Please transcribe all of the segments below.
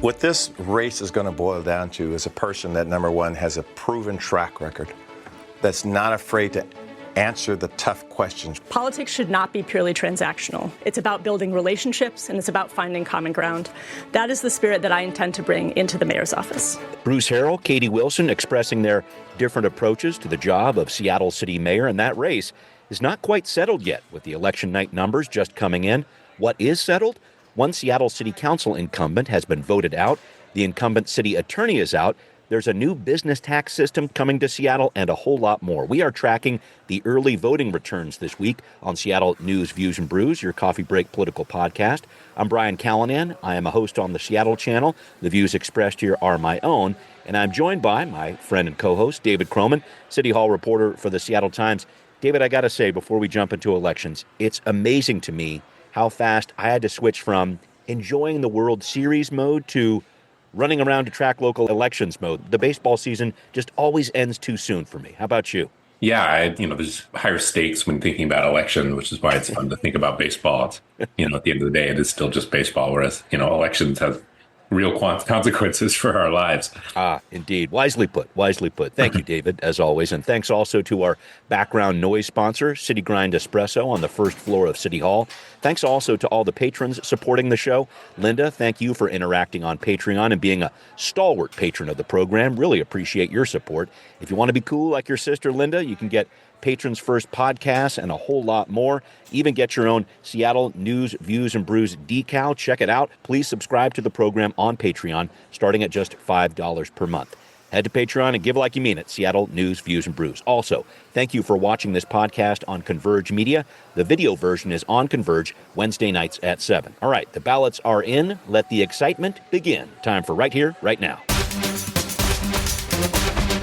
What this race is going to boil down to is a person that, number one, has a proven track record, that's not afraid to answer the tough questions. Politics should not be purely transactional. It's about building relationships, and it's about finding common ground. That is the spirit that I intend to bring into the mayor's office. Bruce Harrell, Katie Wilson expressing their different approaches to the job of Seattle City Mayor, and that race is not quite settled yet, with the election night numbers just coming in. What is settled? One Seattle City Council incumbent has been voted out. The incumbent city attorney is out. There's a new business tax system coming to Seattle and a whole lot more. We are tracking the early voting returns this week on Seattle News, Views, and Brews, your coffee break political podcast. I'm Brian Callanan. I am a host on the Seattle channel. The views expressed here are my own. And I'm joined by my friend and co-host, David Croman, City Hall reporter for the Seattle Times. David, I got to say, before we jump into elections, it's amazing to me how fast I had to switch from enjoying the World Series mode to running around to track local elections mode. The baseball season just always ends too soon for me. How about you? Yeah, there's higher stakes when thinking about election, which is why it's fun to think about baseball. It's, at the end of the day, it is still just baseball, whereas, elections have real consequences for our lives. Indeed. Wisely put. Thank you, David, as always. And thanks also to our background noise sponsor, City Grind Espresso on the first floor of City Hall. Thanks also to all the patrons supporting the show. Linda, thank you for interacting on Patreon and being a stalwart patron of the program. Really appreciate your support. If you want to be cool like your sister, Linda, you can get Patrons First podcasts and a whole lot more. Even get your own Seattle News, Views, and Brews decal. Check it out. Please subscribe to the program on Patreon, starting at just $5 per month. Head to Patreon and give like you mean it. Seattle News, Views, and Brews. Also, thank you for watching this podcast on Converge Media. The video version is on Converge Wednesday nights at 7. All right, the ballots are in. Let the excitement begin. Time for Right Here, Right Now.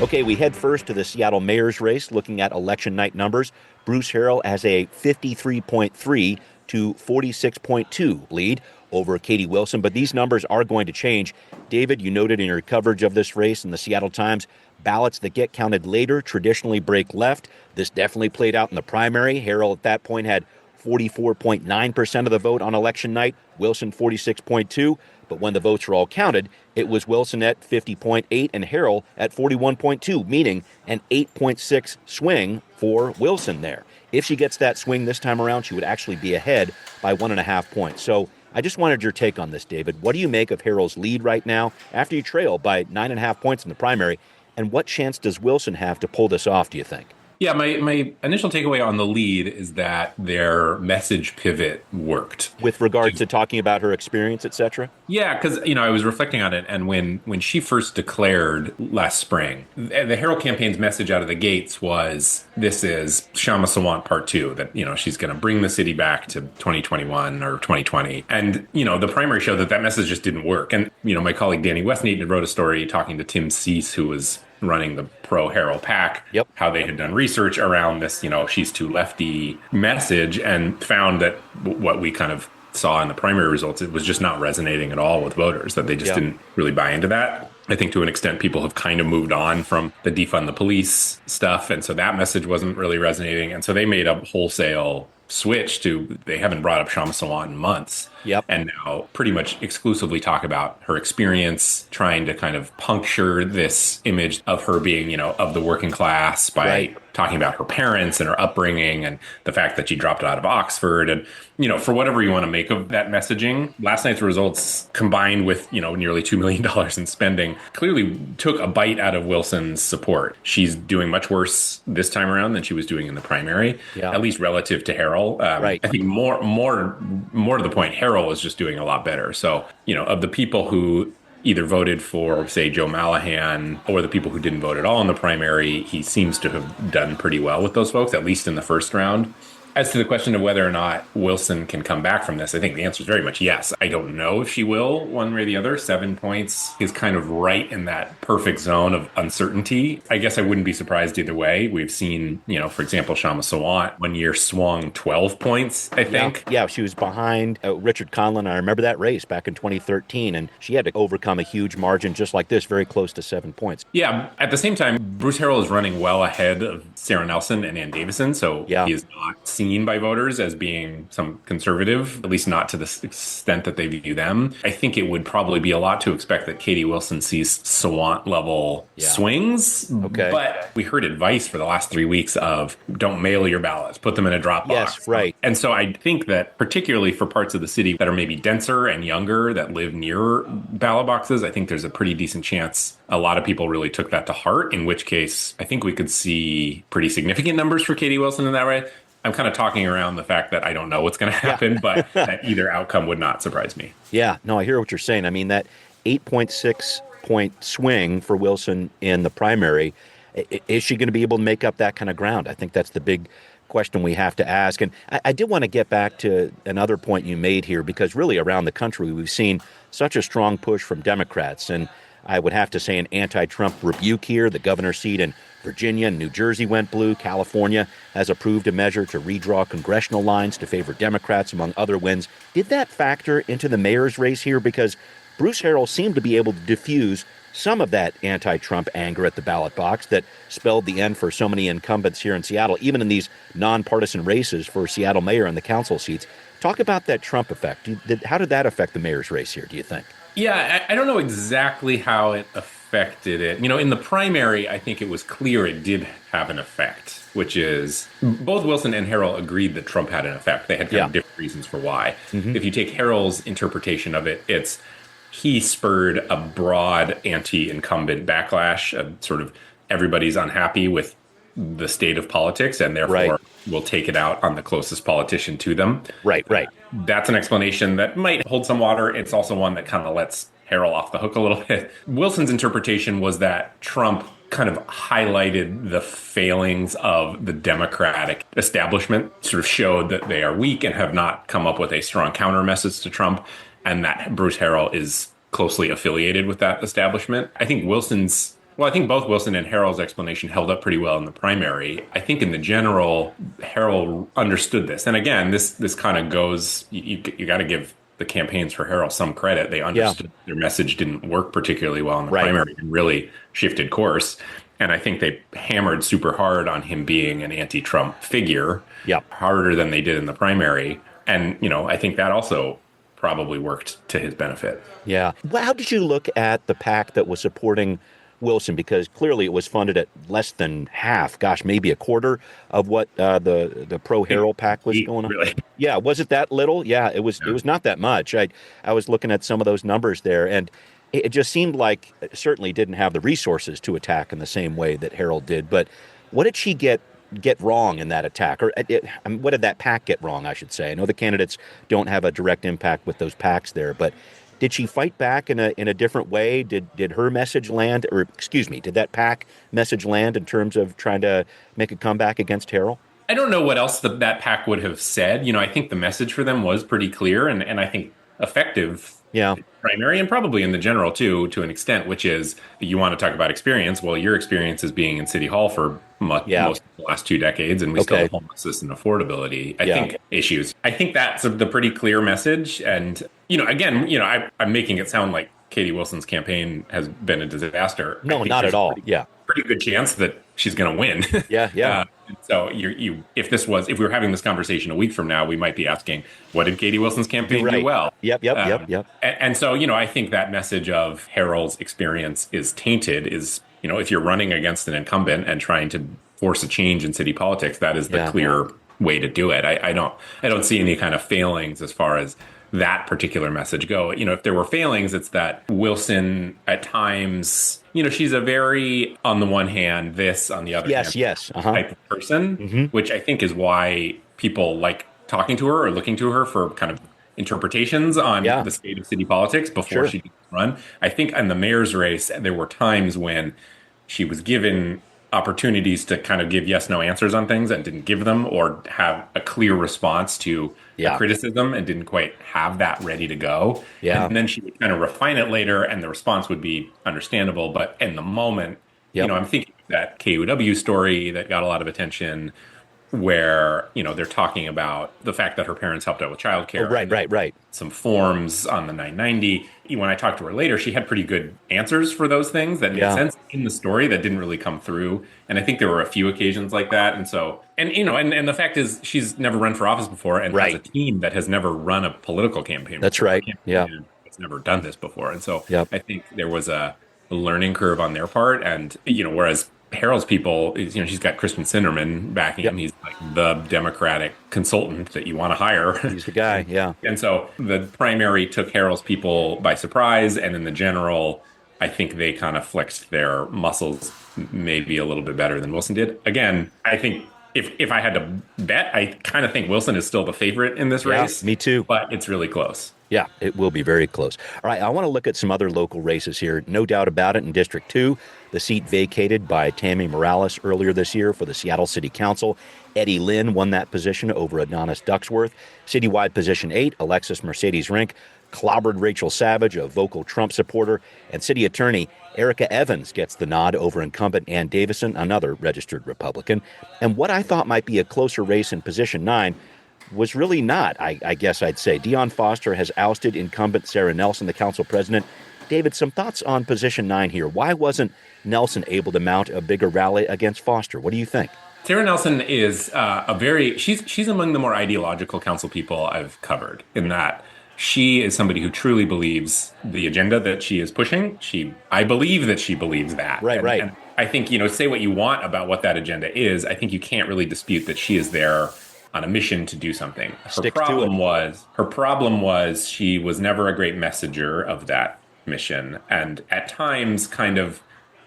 Okay, we head first to the Seattle mayor's race, looking at election night numbers. Bruce Harrell has a 53.3 to 46.2 lead over Katie Wilson, but these numbers are going to change. David, you noted in your coverage of this race in the Seattle Times, ballots that get counted later traditionally break left. This definitely played out in the primary. Harrell at that point had 44.9% of the vote on election night, Wilson 46.2%. But when the votes were all counted, it was Wilson at 50.8 and Harrell at 41.2, meaning an 8.6 swing for Wilson there. If she gets that swing this time around, she would actually be ahead by 1.5 points. So I just wanted your take on this, David. What do you make of Harrell's lead right now after you trail by 9.5 points in the primary? And what chance does Wilson have to pull this off, do you think? Yeah, my initial takeaway on the lead is that their message pivot worked. With regards to talking about her experience, et cetera? Yeah, because, I was reflecting on it, and when she first declared last spring, the Harrell campaign's message out of the gates was, this is Kshama Sawant Part 2, that, she's going to bring the city back to 2021 or 2020. And, the primary showed that message just didn't work. And, my colleague Danny Westneat wrote a story talking to Tim Cease, who was running the pro-Harrell PAC, how they had done research around this, she's too lefty message, and found that what we kind of saw in the primary results, it was just not resonating at all with voters, that they just didn't really buy into that. I think to an extent, people have kind of moved on from the defund the police stuff, and so that message wasn't really resonating. And so they made a wholesale switch to, they haven't brought up Kshama Sawant in months. And now pretty much exclusively talk about her experience, trying to kind of puncture this image of her being, of the working class by talking about her parents and her upbringing and the fact that she dropped out of Oxford. And, for whatever you want to make of that messaging, last night's results combined with, nearly $2 million in spending clearly took a bite out of Wilson's support. She's doing much worse this time around than she was doing in the primary, at least relative to Harrell. I think more to the point, Harrell is just doing a lot better. So, of the people who either voted for, say, Joe Mallahan, or the people who didn't vote at all in the primary, he seems to have done pretty well with those folks, at least in the first round. As to the question of whether or not Wilson can come back from this, I think the answer is very much yes. I don't know if she will, one way or the other. 7 points is kind of right in that perfect zone of uncertainty. I guess I wouldn't be surprised either way. We've seen, for example, Kshama Sawant one year swung 12 points, I think. Yeah, she was behind Richard Conlon. I remember that race back in 2013, and she had to overcome a huge margin just like this, very close to 7 points. Yeah, at the same time, Bruce Harrell is running well ahead of Sarah Nelson and Ann Davison, so he is not seen seen by voters as being some conservative, at least not to the extent that they view them. I think it would probably be a lot to expect that Katie Wilson sees Sawant level swings. Okay. But we heard advice for the last 3 weeks of don't mail your ballots, put them in a drop box. Yes, right. And so I think that particularly for parts of the city that are maybe denser and younger that live near ballot boxes, I think there's a pretty decent chance a lot of people really took that to heart, in which case I think we could see pretty significant numbers for Katie Wilson in that way. I'm kind of talking around the fact that I don't know what's going to happen, but that either outcome would not surprise me. Yeah, no, I hear what you're saying. I mean, that 8.6 point swing for Wilson in the primary, is she going to be able to make up that kind of ground? I think that's the big question we have to ask. And I did want to get back to another point you made here, because really around the country, we've seen such a strong push from Democrats. And I would have to say an anti-Trump rebuke here. The governor's seat in Virginia and New Jersey went blue. California has approved a measure to redraw congressional lines to favor Democrats, among other wins. Did that factor into the mayor's race here? Because Bruce Harrell seemed to be able to diffuse some of that anti-Trump anger at the ballot box that spelled the end for so many incumbents here in Seattle, even in these nonpartisan races for Seattle mayor and the council seats. Talk about that Trump effect. How did that affect the mayor's race here, do you think? Yeah, I don't know exactly how it affected it. You know, in the primary, I think it was clear it did have an effect, which is both Wilson and Harrell agreed that Trump had an effect. They had kind of different reasons for why. If you take Harrell's interpretation of it, it's he spurred a broad anti-incumbent backlash, sort of everybody's unhappy with the state of politics and therefore will take it out on the closest politician to them. Right. That's an explanation that might hold some water. It's also one that kind of lets Harrell off the hook a little bit. Wilson's interpretation was that Trump kind of highlighted the failings of the Democratic establishment, sort of showed that they are weak and have not come up with a strong counter message to Trump, and that Bruce Harrell is closely affiliated with that establishment. I think both Wilson and Harrell's explanation held up pretty well in the primary. I think in the general, Harrell understood this. And again, this kind of goes, you got to give the campaigns for Harrell some credit. They understood their message didn't work particularly well in the primary and really shifted course. And I think they hammered super hard on him being an anti-Trump figure, harder than they did in the primary. And, you know, I think that also probably worked to his benefit. Yeah. Well, how did you look at the PAC that was supporting Wilson? Because clearly it was funded at less than half, maybe a quarter of what the pro-Harrell PAC was going on. Really? Yeah, was it that little? Yeah, it was. It was not that much. I was looking at some of those numbers there, and it just seemed like it certainly didn't have the resources to attack in the same way that Harrell did. But what did she get wrong in that attack? Or what did that PAC get wrong, I should say? I know the candidates don't have a direct impact with those PACs there, but did she fight back in a different way? Did her message land, or excuse me, did that PAC message land in terms of trying to make a comeback against Harrell? I don't know what else that PAC would have said. You know, I think the message for them was pretty clear and I think effective. Yeah. Primary and probably in the general too, to an extent, which is you want to talk about experience. Well, your experience is being in City Hall for most of the last 2 decades, and we still have homelessness and affordability, I think, issues. I think that's the pretty clear message. And, you know, again, you know, I'm making it sound like Katie Wilson's campaign has been a disaster. No, not at all. Pretty good chance that she's going to win. So if we were having this conversation a week from now, we might be asking, what did Katie Wilson's campaign do well? Yep. And so, you know, I think that message of Harrell's experience is tainted is, you know, if you're running against an incumbent and trying to force a change in city politics, that is the clear way to do it. I don't see any kind of failings as far as that particular message go. You know, if there were failings, it's that Wilson at times, you know, she's a very, on the one hand, this, on the other hand, type of person, which I think is why people like talking to her or looking to her for kind of interpretations on the state of city politics before she could run. I think in the mayor's race, there were times when she was given opportunities to kind of give yes, no answers on things and didn't give them, or have a clear response to criticism and didn't quite have that ready to go. And then she would kind of refine it later and the response would be understandable. But in the moment, you know, I'm thinking of that KUW story that got a lot of attention. where, they're talking about the fact that her parents helped out with childcare. Oh, right. Some forms on the 990. When I talked to her later, she had pretty good answers for those things that made sense in the story that didn't really come through. And I think there were a few occasions like that. And so, and the fact is she's never run for office before and has a team that has never run a political campaign. That's right. Yeah. It's never done this before. And so Yep. I think there was a learning curve on their part. And, whereas Harold's people, she's got Kristen Sinderman backing him. He's like the Democratic consultant that you want to hire. He's the guy, yeah. And so the primary took Harold's people by surprise. And in the general, I think they kind of flexed their muscles maybe a little bit better than Wilson did. Again, I think if I had to bet, I kind of think Wilson is still the favorite in this race. Me too. But it's really close. Yeah, it will be very close. All right, I want to look at some other local races here. No doubt about it, in District 2, the seat vacated by Tammy Morales earlier this year for the Seattle City Council. Eddie Lynn won that position over Adonis Ducksworth. Citywide Position 8, Alexis Mercedes Rink clobbered Rachel Savage, a vocal Trump supporter, and City Attorney Erica Evans gets the nod over incumbent Ann Davison, another registered Republican. And what I thought might be a closer race in Position 9 was really not, I guess I'd say. Dion Foster has ousted incumbent Sarah Nelson, the council president. David, some thoughts on Position 9 here. Why wasn't Nelson able to mount a bigger rally against Foster? What do you think? Sarah Nelson is she's among the more ideological council people I've covered, in that she is somebody who truly believes the agenda that she is pushing. I believe that she believes that. Right. And I think, say what you want about what that agenda is. I think you can't really dispute that she is there on a mission to do something. Her problem was she was never a great messenger of that mission, and at times kind of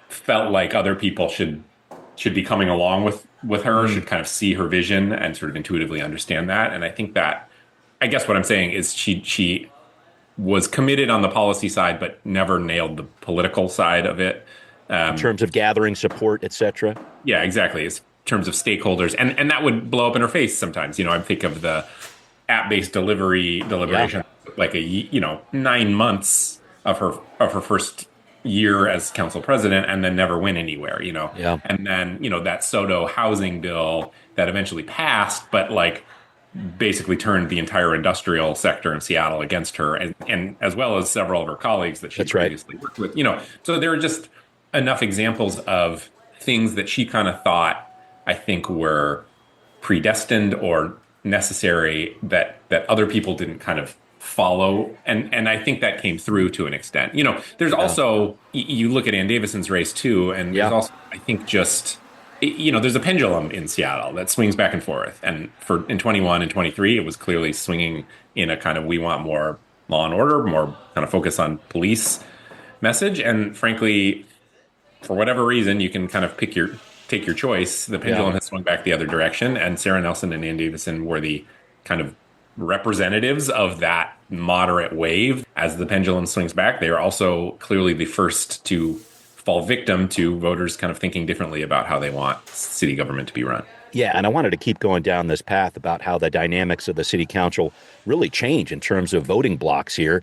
felt like other people should be coming along with her, should kind of see her vision and sort of intuitively understand that. And I think that, I guess what I'm saying is she was committed on the policy side, but never nailed the political side of it. In terms of gathering support, et cetera? Yeah, exactly. In terms of stakeholders. And that would blow up in her face sometimes. I think of the app-based deliberation, like 9 months of her first year as council president, and then never went anywhere, And then, that Soto housing bill that eventually passed, but basically turned the entire industrial sector in Seattle against her, and as well as several of her colleagues that she previously worked with. So there are just enough examples of things that she kind of thought, I think, were predestined or necessary that other people didn't kind of follow. And I think that came through to an extent. There's also, you look at Ann Davison's race too, and there's also, I think, just, there's a pendulum in Seattle that swings back and forth. And in 21 and 23, it was clearly swinging in a kind of, we want more law and order, more kind of focus on police message. And frankly, for whatever reason, you can kind of take your choice. The pendulum has swung back the other direction, and Sarah Nelson and Ann Davison were the kind of representatives of that moderate wave. As the pendulum swings back, they are also clearly the first to fall victim to voters kind of thinking differently about how they want city government to be run. Yeah, and I wanted to keep going down this path about how the dynamics of the city council really change in terms of voting blocks here.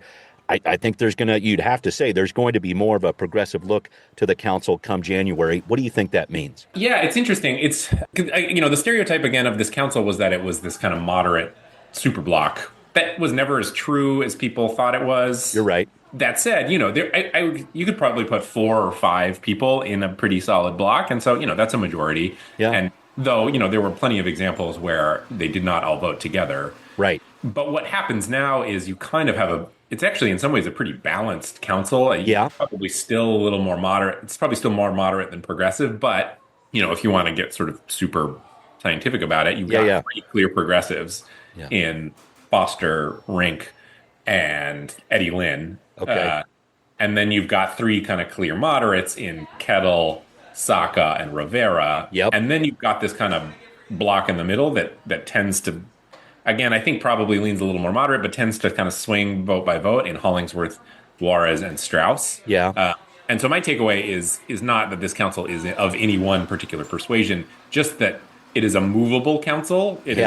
I think you'd have to say there's going to be more of a progressive look to the council come January. What do you think that means? Yeah, it's interesting. It's, the stereotype again of this council was that it was this kind of moderate super block. That was never as true as people thought it was. You're right. That said, you could probably put 4 or 5 people in a pretty solid block. And so, that's a majority. Yeah. And though, there were plenty of examples where they did not all vote together. Right. But what happens now is you kind of have it's actually in some ways a pretty balanced council. Probably still a little more moderate. It's probably still more moderate than progressive. But, if you want to get sort of super scientific about it, you've got 3 clear progressives in Foster, Rink, and Eddie Lynn. Okay. And then you've got 3 kind of clear moderates in Kettle, Saka, and Rivera. Yep. And then you've got this kind of block in the middle that tends to, again, I think probably leans a little more moderate, but tends to kind of swing vote by vote in Hollingsworth, Juarez, and Strauss. Yeah. And so my takeaway is not that this council is of any one particular persuasion, just that it is a movable council. It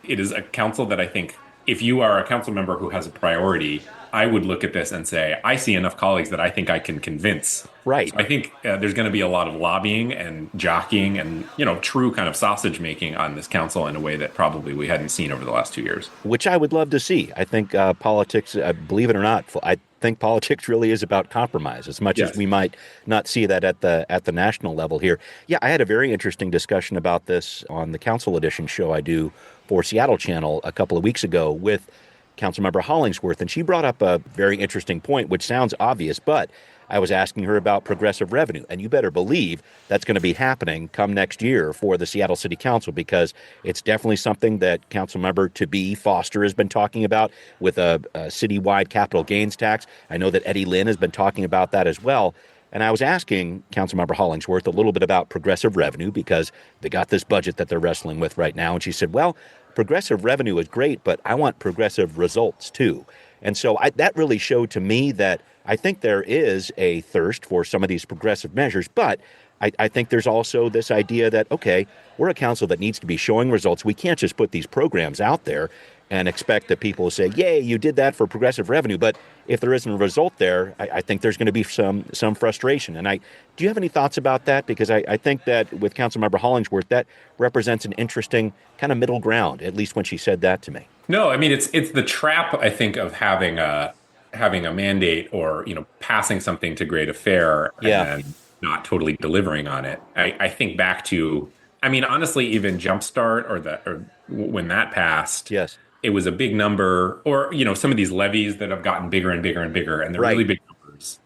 is a council that I think if you are a council member who has a priority, I would look at this and say, I see enough colleagues that I think I can convince. Right. So I think there's going to be a lot of lobbying and jockeying and, true kind of sausage making on this council in a way that probably we hadn't seen over the last 2 years. Which I would love to see. I think politics, believe it or not, I think politics really is about compromise, as much as we might not see that at the national level here. Yeah, I had a very interesting discussion about this on the Council Edition show I do for Seattle Channel a couple of weeks ago with Councilmember Hollingsworth, and she brought up a very interesting point, which sounds obvious, but I was asking her about progressive revenue, and you better believe that's going to be happening come next year for the Seattle City Council, because it's definitely something that Councilmember-to-be Foster has been talking about with a citywide capital gains tax. I know that Eddie Lynn has been talking about that as well. And I was asking Councilmember Hollingsworth a little bit about progressive revenue, because they got this budget that they're wrestling with right now. And she said, well, progressive revenue is great, but I want progressive results too. And so that really showed to me that I think there is a thirst for some of these progressive measures, but I think there's also this idea that, okay, we're a council that needs to be showing results. We can't just put these programs out there and expect that people will say, yay, you did that for progressive revenue. But if there isn't a result there, I think there's going to be some frustration. And do you have any thoughts about that? Because I think that with Councilmember Hollingsworth, that represents an interesting kind of middle ground, at least when she said that to me. No, I mean, it's the trap, I think, of having a mandate or, passing something to great affair and then not totally delivering on it. I think back to, honestly, even Jumpstart or when that passed. Yes. It was a big number, or, some of these levies that have gotten bigger and bigger and bigger, and they're really big numbers.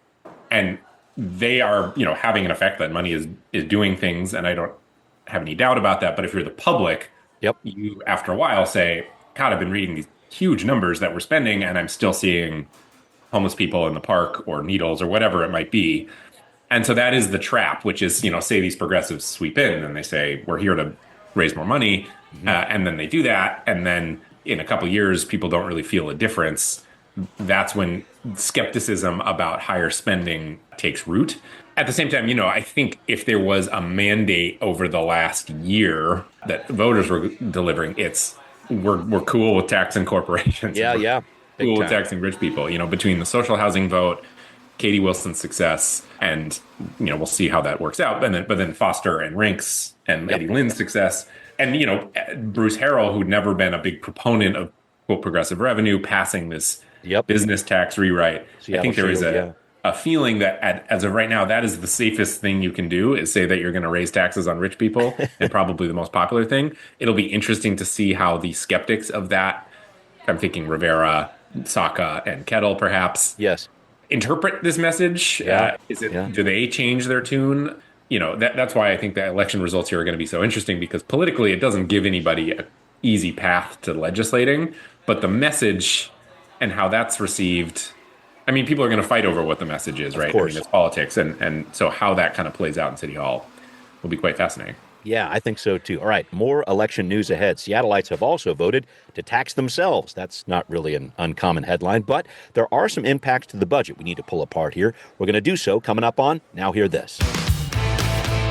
And they are, having an effect. That money is doing things, and I don't have any doubt about that. But if you're the public, you, after a while, say, God, I've been reading these huge numbers that we're spending, and I'm still seeing homeless people in the park or needles or whatever it might be. And so that is the trap, which is, say these progressives sweep in and they say, we're here to raise more money. And then they do that. And then in a couple of years, people don't really feel a difference. That's when skepticism about higher spending takes root. At the same time, I think if there was a mandate over the last year that voters were delivering, we're cool with taxing corporations. Yeah. Cool with taxing rich people, between the social housing vote, Katie Wilson's success, and, we'll see how that works out. But then Foster and Rinks and Eddie Lynn's success. And, Bruce Harrell, who'd never been a big proponent of quote progressive revenue, passing this business tax rewrite. I think there is a feeling that as of right now, that is the safest thing you can do, is say that you're going to raise taxes on rich people, and probably the most popular thing. It'll be interesting to see how the skeptics of that, I'm thinking Rivera, Saka, and Kettle perhaps, interpret this message. Do they change their tune? That's why I think the election results here are going to be so interesting, because politically it doesn't give anybody an easy path to legislating, but the message and how that's received, people are going to fight over what the message is, right? Of course. It's politics. And so how that kind of plays out in City Hall will be quite fascinating. Yeah, I think so too. All right, more election news ahead. Seattleites have also voted to tax themselves. That's not really an uncommon headline, but there are some impacts to the budget we need to pull apart here. We're going to do so coming up on Now Hear This.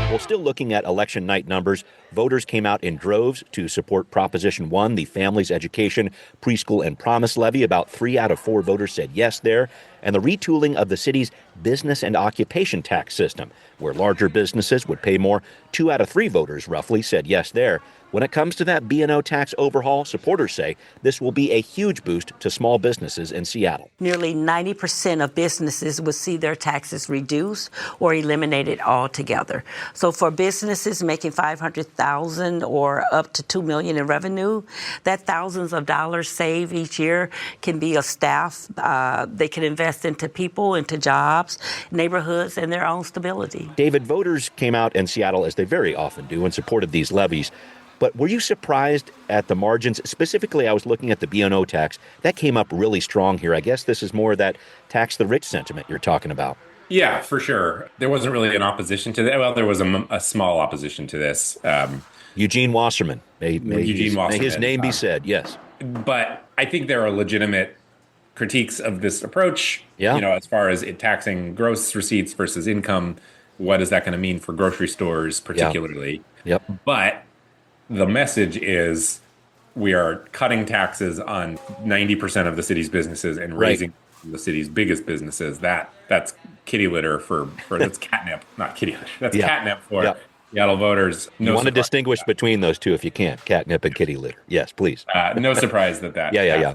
Well, still looking at election night numbers, voters came out in droves to support Proposition 1, the Families Education, Preschool, and Promise Levy. About 3 out of 4 voters said yes there. And the retooling of the city's business and occupation tax system, where larger businesses would pay more. 2 out of 3 voters, roughly, said yes there. When it comes to that B&O tax overhaul, supporters say this will be a huge boost to small businesses in Seattle. Nearly 90% of businesses will see their taxes reduced or eliminated altogether. So for businesses making $500,000 or up to $2 million in revenue, that thousands of dollars saved each year can be a staff. They can invest into people, into jobs, neighborhoods, and their own stability. David, voters came out in Seattle, as they very often do, and supported these levies. But were you surprised at the margins? Specifically, I was looking at the B&O tax. That came up really strong here. I guess this is more that tax the rich sentiment you're talking about. Yeah, for sure. There wasn't really an opposition to that. Well, there was a small opposition to this. Eugene Wasserman. May his name be said, yes. But I think there are legitimate critiques of this approach. Yeah. As far as it taxing gross receipts versus income, what is that going to mean for grocery stores particularly? Yep. But the message is we are cutting taxes on 90% of the city's businesses and Right. raising the city's biggest businesses. That's kitty litter for that's catnip, not kitty litter. That's Yeah. catnip for Yeah. Seattle voters. You want to surprise- distinguish between those two if you can, catnip and kitty litter. Yes, please. No surprise that Yeah.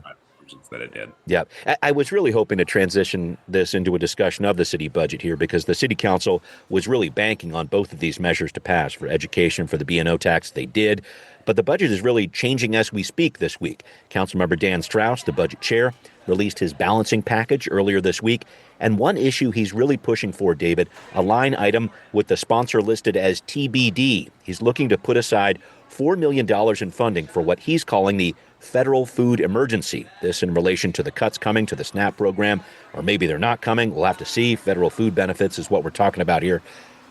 that it did. Yeah. I was really hoping to transition this into a discussion of the city budget here because the city council was really banking on both of these measures to pass for education, for the B&O tax. They did. But the budget is really changing as we speak this week. Councilmember Dan Strauss, the budget chair, released his balancing package earlier this week. And one issue he's really pushing for, David, a line item with the sponsor listed as TBD. He's looking to put aside $4 million in funding for what he's calling the federal food emergency. This in relation to the cuts coming to the SNAP program, or maybe they're not coming. We'll have to see. Federal food benefits is what we're talking about here.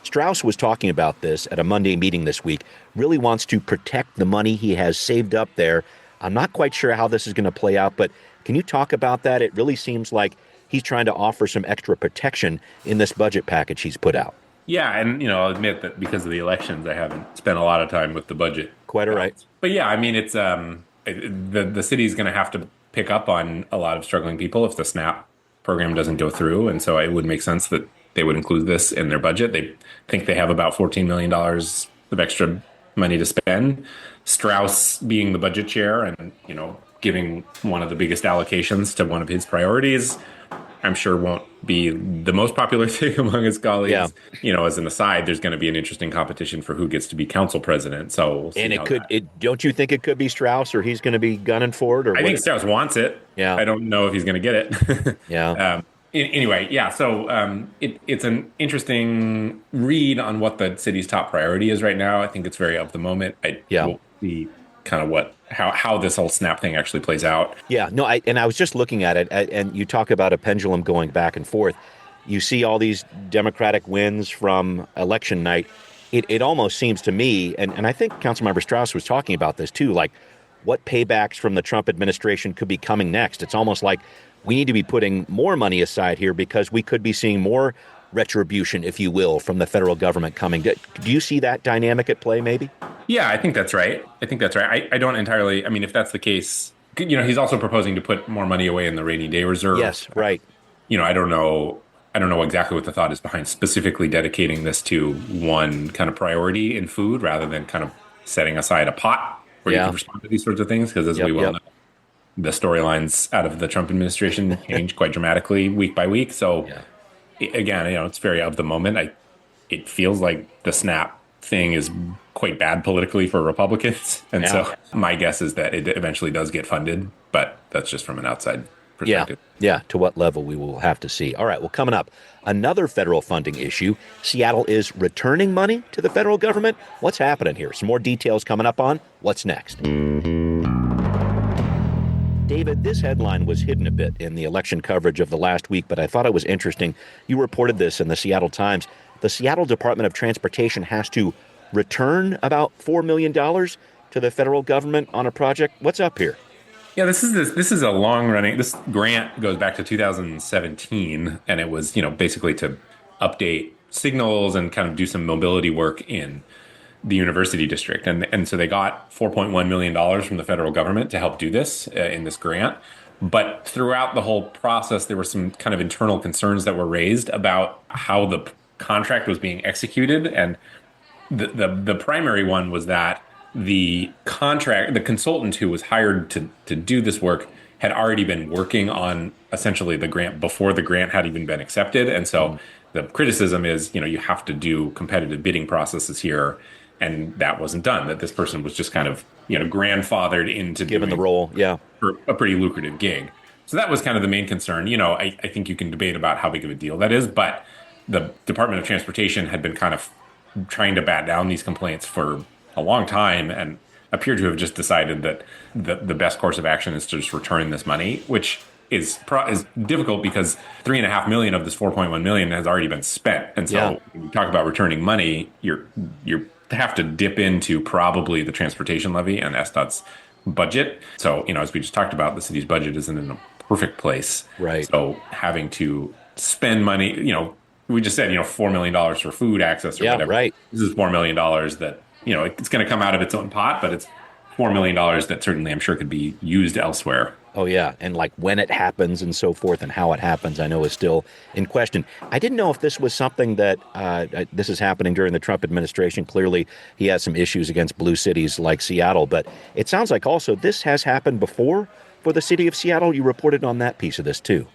Strauss was talking about this at a Monday meeting this week, really wants to protect the money he has saved up there. I'm not quite sure how this is going to play out, but can you talk about that? It really seems like he's trying to offer some extra protection in this budget package he's put out. Yeah, and I'll admit that because of the elections, I haven't spent a lot of time with the budget. Quite all right. But yeah, I mean, it's the city's going to have to pick up on a lot of struggling people if the SNAP program doesn't go through, and so it would make sense that they would include this in their budget. They think they have about $14 million of extra money to spend. Strauss being the budget chair and giving one of the biggest allocations to one of his priorities, I'm sure won't be the most popular thing among his colleagues. Yeah. As an aside, there's going to be an interesting competition for who gets to be council president. So we'll see And how that- don't you think it could be Strauss, or he's going to be gunning for it? Or I what? think Strauss wants it. Yeah. I don't know if he's going to get it. Yeah. Anyway, yeah. So it's an interesting read on what the city's top priority is right now. I think it's very of the moment. We'll see kind of how this whole SNAP thing actually plays out. Yeah, no, I was just looking at it, and you talk about a pendulum going back and forth. You see all these Democratic wins from election night. It almost seems to me, and I think Councilmember Strauss was talking about this too, like what paybacks from the Trump administration could be coming next. It's almost like we need to be putting more money aside here because we could be seeing more retribution, if you will, from the federal government coming. Do you see that dynamic at play, maybe? Yeah, I think that's right. I don't entirely. I mean, if that's the case, he's also proposing to put more money away in the rainy day reserve. Yes, right. I don't know exactly what the thought is behind specifically dedicating this to one kind of priority in food rather than kind of setting aside a pot where you can respond to these sorts of things. Because as we well know, the storylines out of the Trump administration change quite dramatically week by week. So again, it's very of the moment. It feels like the SNAP thing is quite bad politically for Republicans. And so my guess is that it eventually does get funded, but that's just from an outside perspective. Yeah, to what level we will have to see. All right, well, coming up, another federal funding issue. Seattle is returning money to the federal government. What's happening here? Some more details coming up on What's Next. David, this headline was hidden a bit in the election coverage of the last week, but I thought it was interesting. You reported this in the Seattle Times. The Seattle Department of Transportation has to return about $4 million to the federal government on a project. What's up here? Yeah, this is a long running. This grant goes back to 2017, and it was basically to update signals and kind of do some mobility work in the university district, and so they got $4.1 million from the federal government to help do this in this grant. But throughout the whole process, there were some kind of internal concerns that were raised about how the contract was being executed, and the primary one was that the consultant who was hired to do this work had already been working on essentially the grant before the grant had even been accepted. And so the criticism is, you have to do competitive bidding processes here. And that wasn't done, that this person was just kind of, grandfathered into Given the role, for a pretty lucrative gig. So that was kind of the main concern. I think you can debate about how big of a deal that is, but the Department of Transportation had been kind of trying to bat down these complaints for a long time and appear to have just decided that the best course of action is to just return this money, which is difficult because $3.5 million of this $4.1 million has already been spent. And so when you talk about returning money, you're have to dip into probably the transportation levy and SDOT's budget. So, as we just talked about, the city's budget isn't in a perfect place. Right. So having to spend money, we just said, $4 million for food access or whatever. Right. This is $4 million that, it's going to come out of its own pot, but it's $4 million that certainly I'm sure could be used elsewhere. Oh, yeah. And like when it happens and so forth and how it happens, I know is still in question. I didn't know if this was something that this is happening during the Trump administration. Clearly, he has some issues against blue cities like Seattle. But it sounds like also this has happened before for the city of Seattle. You reported on that piece of this, too.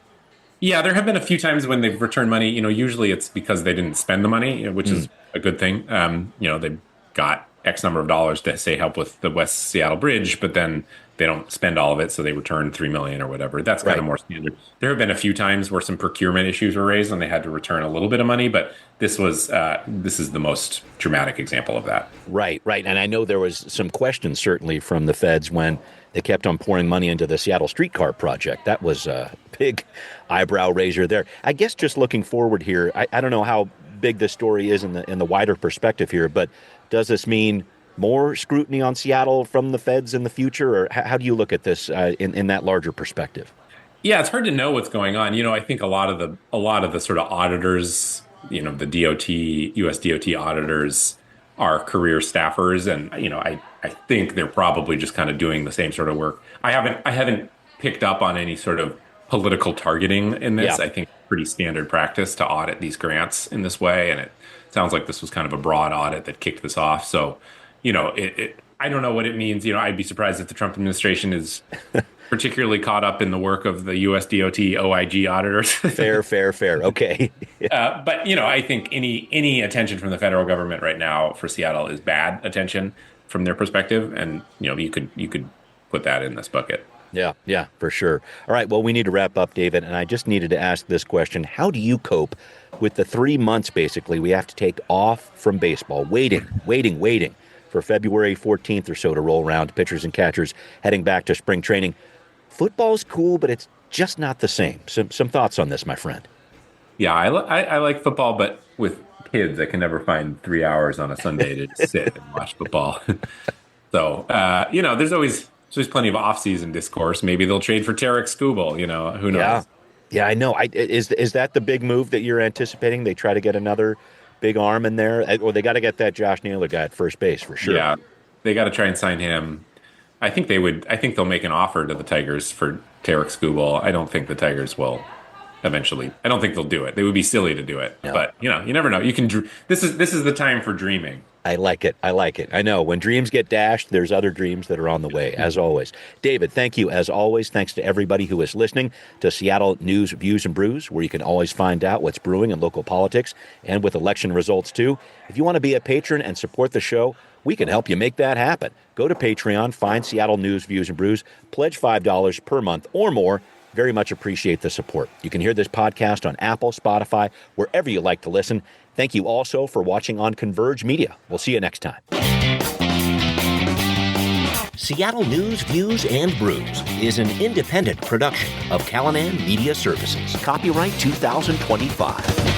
Yeah, there have been a few times when they've returned money. Usually it's because they didn't spend the money, which is a good thing. They got X number of dollars to, say, help with the West Seattle Bridge, but then they don't spend all of it, so they return $3 million or whatever. That's kind of more standard. There have been a few times where some procurement issues were raised and they had to return a little bit of money, but this is the most dramatic example of that. Right. And I know there was some questions certainly from the feds when they kept on pouring money into the Seattle streetcar project. That was a big eyebrow raiser there. I guess just looking forward here, I don't know how big this story is in the wider perspective here, but does this mean more scrutiny on Seattle from the feds in the future, or how do you look at this in that larger perspective? Yeah, it's hard to know what's going on. I think a lot of the sort of auditors, the DOT, US DOT auditors are career staffers, and I think they're probably just kind of doing the same sort of work. I haven't picked up on any sort of political targeting in this. Yeah. I think pretty standard practice to audit these grants in this way, and it sounds like this was kind of a broad audit that kicked this off. So, I don't know what it means. I'd be surprised if the Trump administration is particularly caught up in the work of the US DOT OIG auditors. Fair. Okay. But, I think any attention from the federal government right now for Seattle is bad attention from their perspective. And, you could put that in this bucket. Yeah, for sure. All right. Well, we need to wrap up, David. And I just needed to ask this question. How do you cope with the 3 months, basically, we have to take off from baseball, waiting for February 14th or so to roll around, pitchers and catchers heading back to spring training? Football's cool, but it's just not the same. Some thoughts on this, my friend? Yeah, I like football, but with kids, I can never find 3 hours on a Sunday to sit and watch football. So, there's plenty of off-season discourse. Maybe they'll trade for Tarek Skubal, who knows? Yeah, I know. Is that the big move that you're anticipating? They try to get another big arm in there, or they got to get that Josh Naylor guy at first base for sure. Yeah, they got to try and sign him. I think they'll make an offer to the Tigers for Tarek Skubal. I don't think the Tigers will eventually. I don't think they'll do it. They would be silly to do it. No. But you never know. You can. This is the time for dreaming. I like it. I know when dreams get dashed, there's other dreams that are on the way, as always. David, thank you as always. Thanks to everybody who is listening to Seattle News, Views, and Brews, where you can always find out what's brewing in local politics and with election results, too. If you want to be a patron and support the show, we can help you make that happen. Go to Patreon, find Seattle News, Views, and Brews, pledge $5 per month or more. Very much appreciate the support. You can hear this podcast on Apple, Spotify, wherever you like to listen. Thank you also for watching on Converge Media. We'll see you next time. Seattle News, Views, and Brews is an independent production of Callanan Media Services. Copyright 2025.